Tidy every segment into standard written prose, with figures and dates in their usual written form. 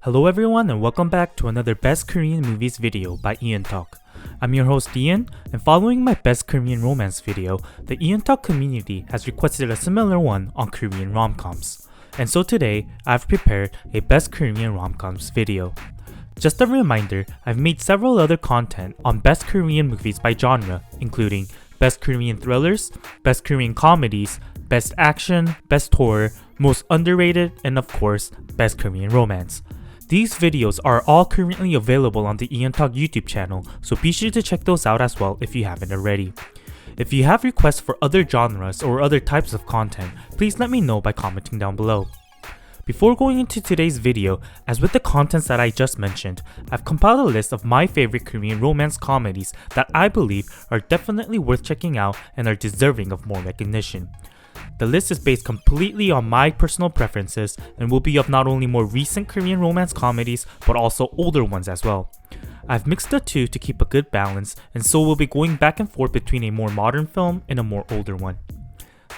Hello everyone and welcome back to another Best Korean Movies video by EonTalk. I'm your host Ian, and following my Best Korean Romance video, the EonTalk community has requested a similar one on Korean rom-coms. And so today, I've prepared a Best Korean rom-coms video. Just a reminder, I've made several other content on Best Korean movies by genre, including Best Korean Thrillers, Best Korean Comedies, Best Action, Best Horror, Most Underrated, and of course, Best Korean Romance. These videos are all currently available on the EonTalk YouTube channel, so be sure to check those out as well if you haven't already. If you have requests for other genres or other types of content, please let me know by commenting down below. Before going into today's video, as with the contents that I just mentioned, I've compiled a list of my favorite Korean romance comedies that I believe are definitely worth checking out and are deserving of more recognition. The list is based completely on my personal preferences and will be of not only more recent Korean romance comedies but also older ones as well. I've mixed the two to keep a good balance, and so we'll be going back and forth between a more modern film and a more older one.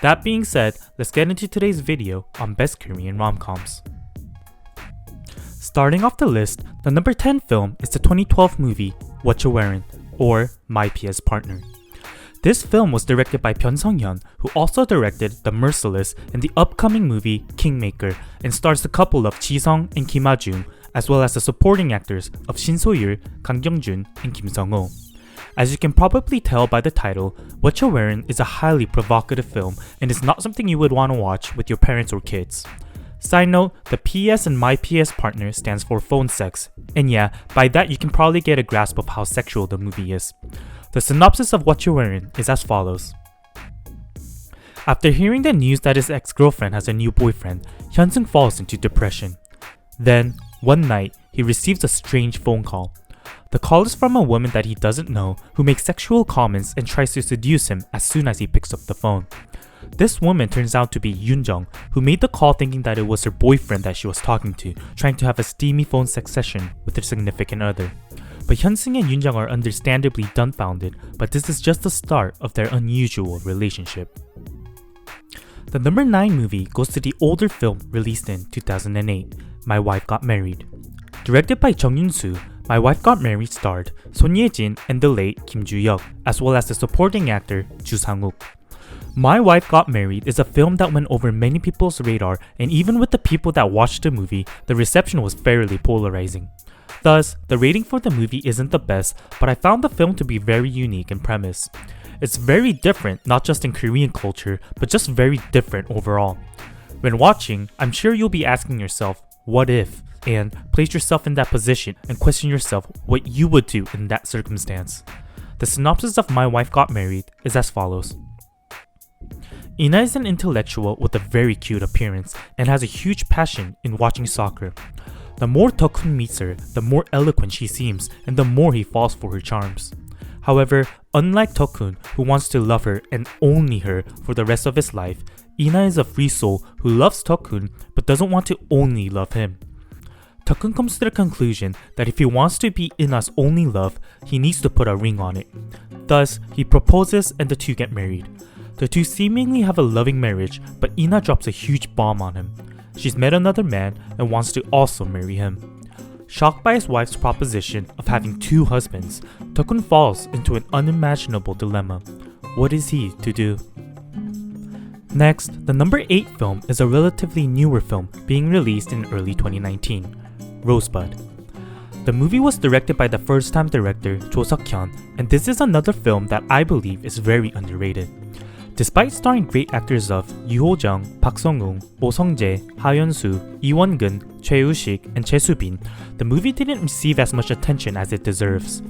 That being said, let's get into today's video on Best Korean Rom-Coms. Starting off the list, the number 10 film is the 2012 movie Watcha Wearin, or My PS Partner. This film was directed by Byun Sung-hyun, who also directed The Merciless and the upcoming movie Kingmaker, and stars the couple of Ji-sung and Kim Ha-jung, as well as the supporting actors of Shin So-yeol, Kang Kyung-jun, and Kim Sung-ho. As you can probably tell by the title, Watcha Wearin is a highly provocative film and is not something you would want to watch with your parents or kids. Side note, the PS in My PS Partner stands for phone sex, and yeah, by that you can probably get a grasp of how sexual the movie is. The synopsis of Watcha Wearin is as follows. After hearing the news that his ex-girlfriend has a new boyfriend, Hyun-sung falls into depression. Then, one night, he receives a strange phone call. The call is from a woman that he doesn't know who makes sexual comments and tries to seduce him as soon as he picks up the phone. This woman turns out to be Yoon-jung, who made the call thinking that it was her boyfriend that she was talking to, trying to have a steamy phone sex session with her significant other. But Hyun-sung and Yoon-jung are understandably dumbfounded, but this is just the start of their unusual relationship. The number 9 movie goes to the older film released in 2008, My Wife Got Married. Directed by Jung Yoon-soo, My Wife Got Married starred Son Ye-jin and the late Kim Joo-hyuk, as well as the supporting actor Ju Sang-wook. My Wife Got Married is a film that went over many people's radar, and even with the people that watched the movie, the reception was fairly polarizing. Thus, the rating for the movie isn't the best, but I found the film to be very unique in premise. It's very different, not just in Korean culture, but just very different overall. When watching, I'm sure you'll be asking yourself, what if? And place yourself in that position and question yourself what you would do in that circumstance. The synopsis of My Wife Got Married is as follows. Ina is an intellectual with a very cute appearance and has a huge passion in watching soccer. The more Tokun meets her, the more eloquent she seems and the more he falls for her charms. However, unlike Tokun, who wants to love her and only her for the rest of his life, Ina is a free soul who loves Tokun but doesn't want to only love him. Tokun comes to the conclusion that if he wants to be Ina's only love, he needs to put a ring on it. Thus, he proposes and the two get married. The two seemingly have a loving marriage, but Ina drops a huge bomb on him. She's met another man and wants to also marry him. Shocked by his wife's proposition of having 2 husbands, Tokun falls into an unimaginable dilemma. What is he to do? Next, the number 8 film is a relatively newer film being released in early 2019, Rosebud. The movie was directed by the first-time director Cho Seok-hyun, and this is another film that I believe is very underrated. Despite starring great actors of Yoo Ho-jung, Park Sung-woong, Oh Sung-jae, Ha Yeon-soo, Lee Won-gun, Choi Woo-sik, and Choi Soo-bin, the movie didn't receive as much attention as it deserves.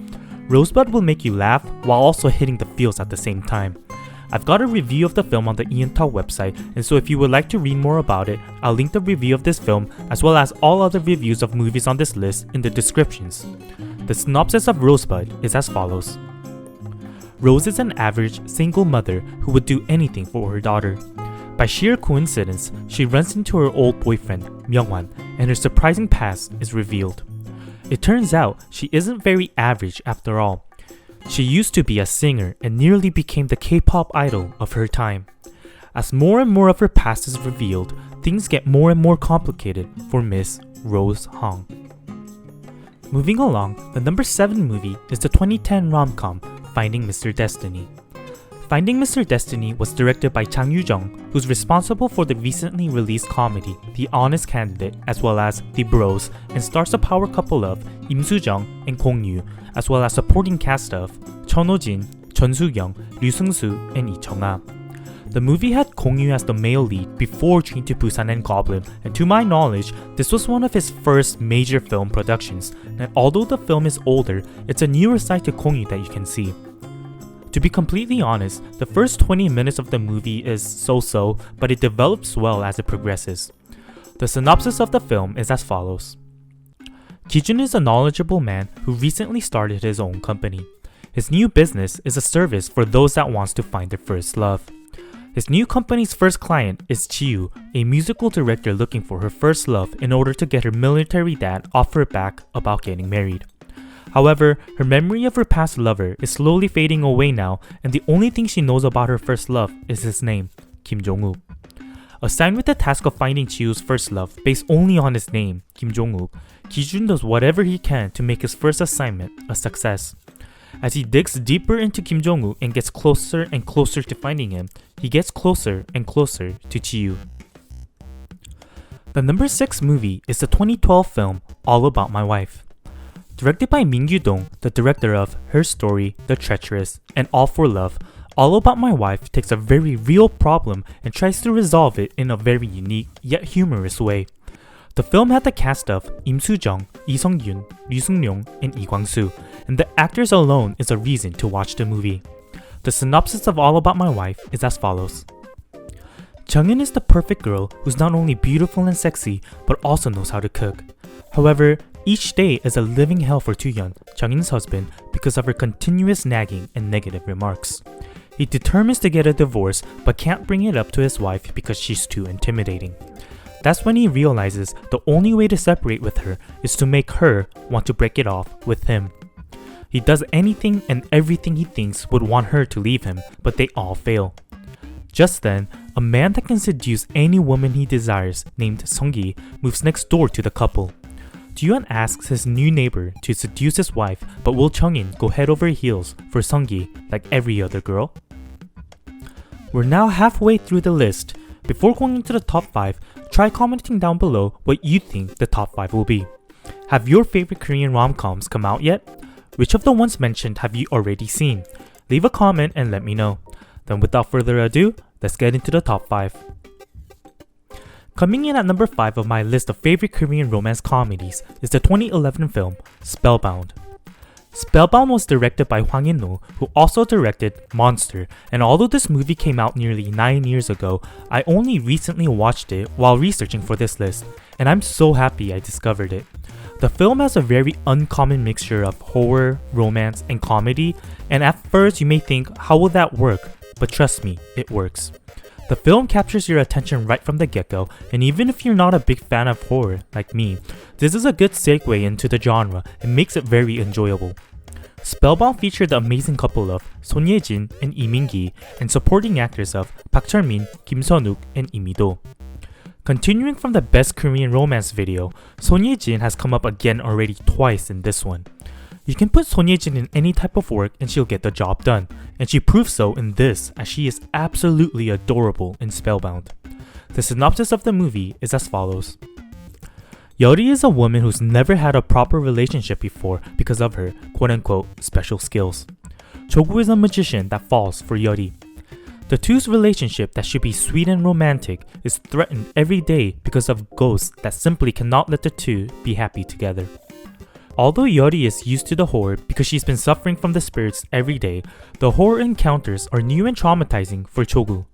Rosebud will make you laugh while also hitting the feels at the same time. I've got a review of the film on the EonTalk website, and so if you would like to read more about it, I'll link the review of this film as well as all other reviews of movies on this list in the descriptions. The synopsis of Rosebud is as follows. Rose is an average, single mother who would do anything for her daughter. By sheer coincidence, she runs into her old boyfriend, Myung-hwan, and her surprising past is revealed. It turns out she isn't very average after all. She used to be a singer and nearly became the K-pop idol of her time. As more and more of her past is revealed, things get more and more complicated for Miss Rose Hong. Moving along, the number 7 movie is the 2010 rom-com Finding Mr. Destiny. Finding Mr. Destiny was directed by Chang Yu-jung, who's responsible for the recently released comedy The Honest Candidate as well as The Bros, and stars a power couple of Im Soo-jung and Kong Yu, as well as supporting cast of Chun Oh-jin, Chun Soo-kyung, Ryu Seung-soo, and Lee Chung-ah. The movie had Kong Yu as the male lead before Train to Busan and Goblin, and to my knowledge, this was one of his first major film productions, and although the film is older, it's a newer side to Kong Yu that you can see. To be completely honest, the first 20 minutes of the movie is so-so, but it develops well as it progresses. The synopsis of the film is as follows. Ki-jun is a knowledgeable man who recently started his own company. His new business is a service for those that wants to find their first love. His new company's first client is Chiyu, a musical director looking for her first love in order to get her military dad off her back about getting married. However, her memory of her past lover is slowly fading away now, and the only thing she knows about her first love is his name, Kim Jong-wook. Assigned with the task of finding Chiyu's first love based only on his name, Kim Jong-wook, Ki-jun does whatever he can to make his first assignment a success. As he digs deeper into Kim Jong-wook and gets closer and closer to finding him, he gets closer and closer to Chiyu. The number 6 movie is the 2012 film All About My Wife. Directed by Min Gyu-dong, the director of Her Story, The Treacherous, and All for Love, All About My Wife takes a very real problem and tries to resolve it in a very unique yet humorous way. The film had the cast of Im Soo-jung, Lee Sung-yoon, Ryu Seung-ryung, and Lee Kwang-soo, and the actors alone is a reason to watch the movie. The synopsis of All About My Wife is as follows. Jung-in is the perfect girl who's not only beautiful and sexy, but also knows how to cook. However, each day is a living hell for Too-yeon, Jung-in's husband, because of her continuous nagging and negative remarks. He determines to get a divorce, but can't bring it up to his wife because she's too intimidating. That's when he realizes the only way to separate with her is to make her want to break it off with him. He does anything and everything he thinks would want her to leave him, but they all fail. Just then, a man that can seduce any woman he desires, named Sung-gi, moves next door to the couple. Ju-yeon asks his new neighbor to seduce his wife, but will Chung-in go head over heels for Sung-gi like every other girl? We're now halfway through the list. Before going into the top 5, try commenting down below what you think the top 5 will be. Have your favorite Korean rom-coms come out yet? Which of the ones mentioned have you already seen? Leave a comment and let me know. Then without further ado, let's get into the top 5. Coming in at number 5 of my list of favorite Korean romance comedies is the 2011 film Spellbound. Spellbound was directed by Hwang In-no, who also directed Monster, and although this movie came out nearly 9 years ago, I only recently watched it while researching for this list, and I'm so happy I discovered it. The film has a very uncommon mixture of horror, romance, and comedy, and at first you may think, how will that work? But trust me, it works. The film captures your attention right from the get-go, and even if you're not a big fan of horror, like me, this is a good segue into the genre and makes it very enjoyable. Spellbound featured the amazing couple of Son Ye-jin and Lee Min-gi, and supporting actors of Park Chul-min, Kim Sun-wook, and Lee Mi-do. Continuing from the best Korean romance video, Son Ye-jin has come up again already twice in this one. You can put Son Ye-jin in any type of work and she'll get the job done, and she proves so in this as she is absolutely adorable in Spellbound. The synopsis of the movie is as follows. Yeori is a woman who's never had a proper relationship before because of her quote-unquote special skills. Chogu is a magician that falls for Yeori. The two's relationship that should be sweet and romantic is threatened every day because of ghosts that simply cannot let the two be happy together. Although Yeori is used to the horror because she's been suffering from the spirits every day, the horror encounters are new and traumatizing for Chogu.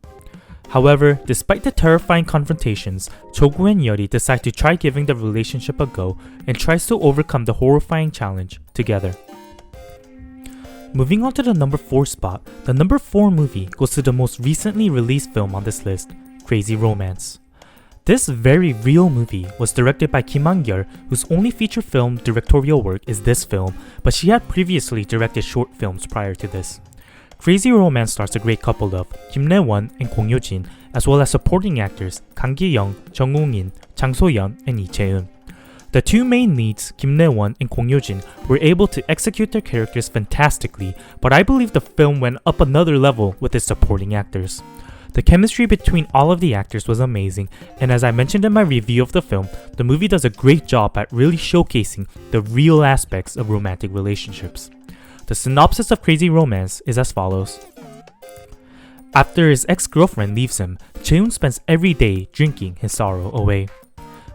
However, despite the terrifying confrontations, Chogu and Yeori decide to try giving the relationship a go and tries to overcome the horrifying challenge together. Moving on to the number 4 spot, the number 4 movie goes to the most recently released film on this list, Crazy Romance. This very real movie was directed by Kim Han-gyul, whose only feature film directorial work is this film, but she had previously directed short films prior to this. Crazy Romance stars a great couple of Kim Nae-won and Kong Yo-jin, as well as supporting actors Kang Gi-young, Jung Woo-in, Chang So-yeon, and Lee Chae-eun. The two main leads, Kim Ne-won and Kong Yo-jin, were able to execute their characters fantastically, but I believe the film went up another level with its supporting actors. The chemistry between all of the actors was amazing, and as I mentioned in my review of the film, the movie does a great job at really showcasing the real aspects of romantic relationships. The synopsis of Crazy Romance is as follows. After his ex-girlfriend leaves him, Chae-hoon spends every day drinking his sorrow away.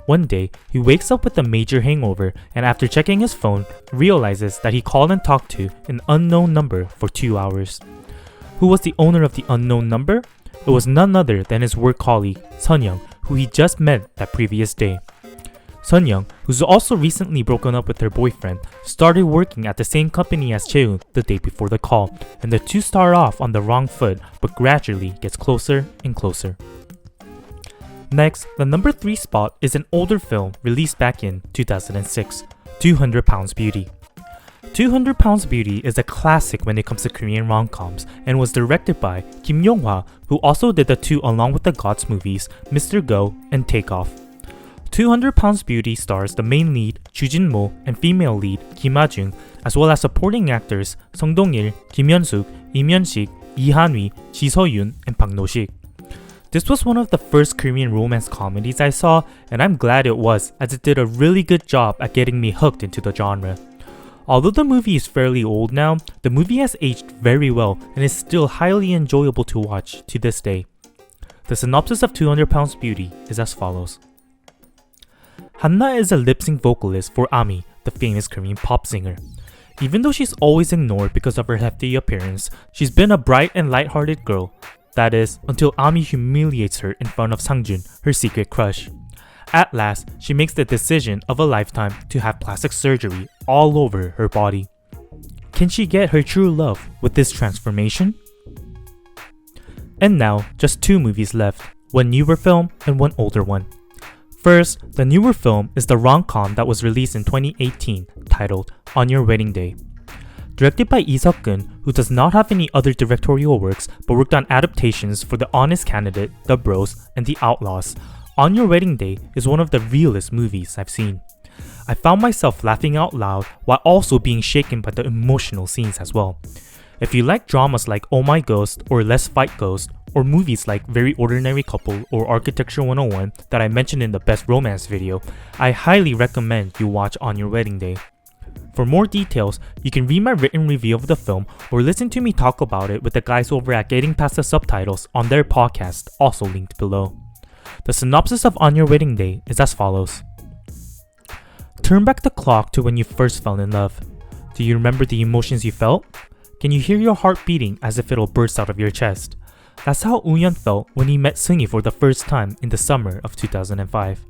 One day, he wakes up with a major hangover and after checking his phone, realizes that he called and talked to an unknown number for 2 hours. Who was the owner of the unknown number? It was none other than his work colleague, Sun-young, who he just met that previous day. Sun-young, who's also recently broken up with her boyfriend, started working at the same company as Chae-hoon the day before the call, and the two start off on the wrong foot but gradually gets closer and closer. Next, the number 3 spot is an older film released back in 2006, 200 Pounds Beauty. 200 Pounds Beauty is a classic when it comes to Korean rom-coms and was directed by Kim Yong-hwa, who also did the two Along with the Gods movies, Mr. Go and Takeoff. 200 Pounds Beauty stars the main lead, Chu Jin-mo, and female lead, Kim Ha-jung, as well as supporting actors Song Dong-il, Kim Hyun-suk, Lee Myun-sik, Lee Han-wi, Ji So-yoon, and Park No-sik. This was one of the first Korean romance comedies I saw, and I'm glad it was, as it did a really good job at getting me hooked into the genre. Although the movie is fairly old now, the movie has aged very well and is still highly enjoyable to watch to this day. The synopsis of 200 Pounds Beauty is as follows. Hanna is a lip-sync vocalist for Ami, the famous Korean pop singer. Even though she's always ignored because of her hefty appearance, she's been a bright and light-hearted girl. That is, until Ami humiliates her in front of Sang-jun, her secret crush. At last, she makes the decision of a lifetime to have plastic surgery all over her body. Can she get her true love with this transformation? And now, just 2 movies left, one newer film and one older one. First, the newer film is the rom-com that was released in 2018, titled On Your Wedding Day. Directed by Lee Seok-gun, who does not have any other directorial works but worked on adaptations for The Honest Candidate, The Bros, and The Outlaws, On Your Wedding Day is one of the realest movies I've seen. I found myself laughing out loud while also being shaken by the emotional scenes as well. If you like dramas like Oh My Ghost or Let's Fight Ghost, or movies like Very Ordinary Couple or Architecture 101 that I mentioned in the Best Romance video, I highly recommend you watch On Your Wedding Day. For more details, you can read my written review of the film or listen to me talk about it with the guys over at Getting Past the Subtitles on their podcast, also linked below. The synopsis of On Your Wedding Day is as follows. Turn back the clock to when you first fell in love. Do you remember the emotions you felt? Can you hear your heart beating as if it'll burst out of your chest? That's how Woo-yeon felt when he met Seung-hee for the first time in the summer of 2005.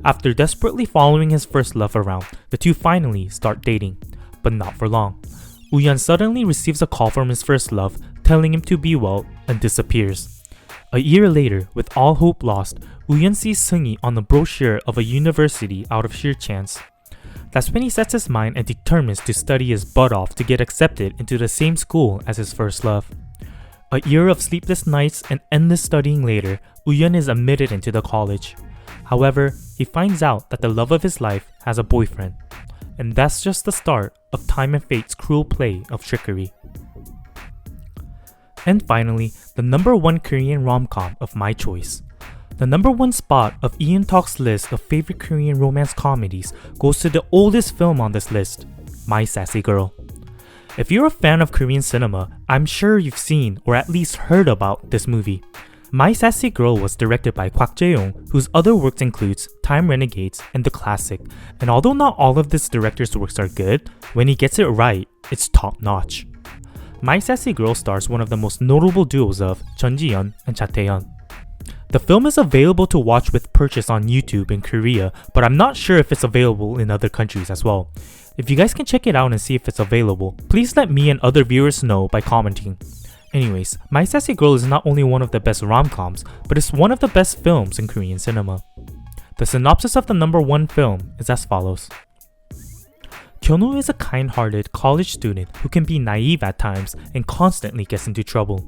After desperately following his first love around, the two finally start dating, but not for long. Woo-yeon suddenly receives a call from his first love, telling him to be well, and disappears. A year later, with all hope lost, Woo-yeon sees Seung-hee on the brochure of a university out of sheer chance. That's when he sets his mind and determines to study his butt off to get accepted into the same school as his first love. A year of sleepless nights and endless studying later, Woo-yeon is admitted into the college. However, he finds out that the love of his life has a boyfriend. And that's just the start of time and fate's cruel play of trickery. And finally, the number 1 Korean rom-com of my choice. The number 1 spot of EonTalk's list of favorite Korean romance comedies goes to the oldest film on this list, My Sassy Girl. If you're a fan of Korean cinema, I'm sure you've seen or at least heard about this movie. My Sassy Girl was directed by Kwak Jae-young, whose other works includes Time Renegades and The Classic, and although not all of this director's works are good, when he gets it right, it's top-notch. My Sassy Girl stars one of the most notable duos of Chun Ji-yeon and Cha Tae-yeon. The film is available to watch with purchase on YouTube in Korea, but I'm not sure if it's available in other countries as well. If you guys can check it out and see if it's available, please let me and other viewers know by commenting. Anyways, My Sassy Girl is not only one of the best rom-coms, but it's one of the best films in Korean cinema. The synopsis of the number 1 film is as follows. Kyunwoo is a kind-hearted college student who can be naive at times and constantly gets into trouble.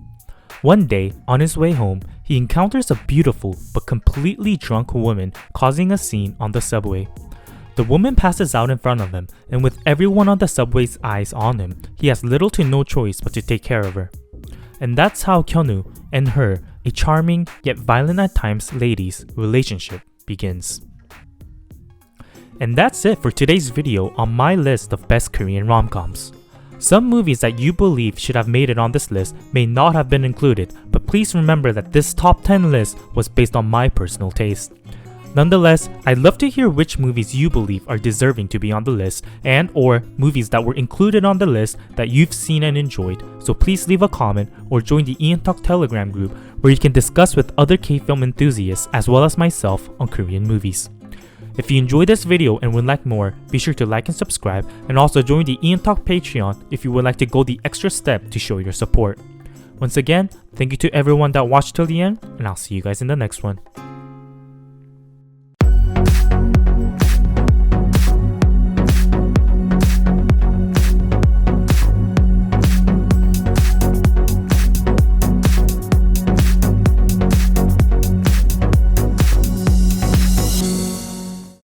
One day, on his way home, he encounters a beautiful but completely drunk woman causing a scene on the subway. The woman passes out in front of him, and with everyone on the subway's eyes on him, he has little to no choice but to take care of her. And that's how Kyonu and her, a charming yet violent at times lady's relationship begins. And that's it for today's video on my list of best Korean rom-coms. Some movies that you believe should have made it on this list may not have been included, but please remember that this top 10 list was based on my personal taste. Nonetheless, I'd love to hear which movies you believe are deserving to be on the list and or movies that were included on the list that you've seen and enjoyed, so please leave a comment or join the EonTalk Telegram group where you can discuss with other K-film enthusiasts as well as myself on Korean movies. If you enjoyed this video and would like more, be sure to like and subscribe, and also join the EonTalk Patreon if you would like to go the extra step to show your support. Once again, thank you to everyone that watched till the end, and I'll see you guys in the next one.